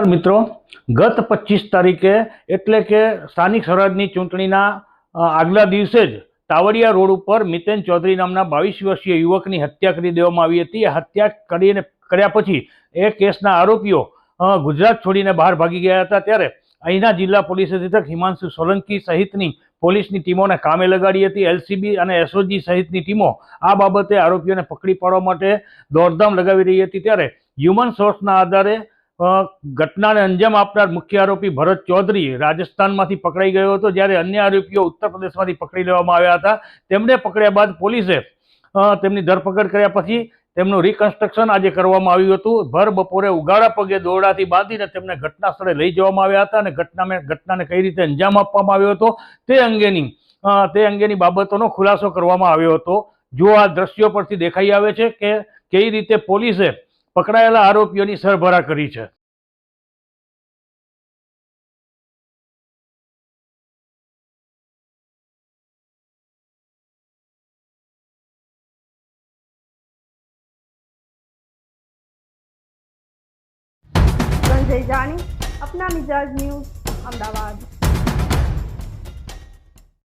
નમસ્કાર મિત્રો, ગત 25 તારીખે એટલે કે સ્થાનિક સ્વરાજની ચૂંટણીના આગલા દિવસે જ તાવડિયા રોડ ઉપર મિતેન ચૌધરી નામના 22 વર્ષીય યુવકની હત્યા કરી દેવામાં આવી હતી। આ હત્યા કર્યા પછી એ કેસના આરોપીઓ ગુજરાત છોડીને બહાર ભાગી ગયા હતા। ત્યારે અહીંના જિલ્લા પોલીસ અધિક્ષક હિમાંશુ સોલંકી સહિતની પોલીસની ટીમોને કામે લગાડી હતી। એલસીબી અને એસઓજી સહિતની ટીમો આ બાબતે આરોપીઓને પકડી પાડવા માટે દોડધામ લગાવી રહી હતી। ત્યારે હ્યુમન સોર્સના આધારે ઘટનાને અંજામ આપનાર મુખ્ય આરોપી ભરત ચૌધરી રાજસ્થાનમાંથી પકડાઈ ગયો હતો, જ્યારે અન્ય આરોપીઓ ઉત્તર પ્રદેશમાંથી પકડી લેવામાં આવ્યા હતા। તેમને પકડ્યા બાદ પોલીસે તેમની ધરપકડ કર્યા પછી તેમનું રિકન્સ્ટ્રક્શન આજે કરવામાં આવ્યું હતું। ભર બપોરે ઉગાડા પગે દોરડાથી બાંધીને તેમને ઘટના સ્થળે લઈ જવામાં આવ્યા હતા અને ઘટનાને કઈ રીતે અંજામ આપવામાં આવ્યો હતો તે અંગેની બાબતોનો ખુલાસો કરવામાં આવ્યો હતો। જો આ દ્રશ્યો પરથી દેખાઈ આવે છે કે કઈ રીતે પોલીસે પકડાયેલા આરોપીઓની સરભરા કરી છે। संजय जानी, अपना मिजाज न्यूज, अहमदाबाद।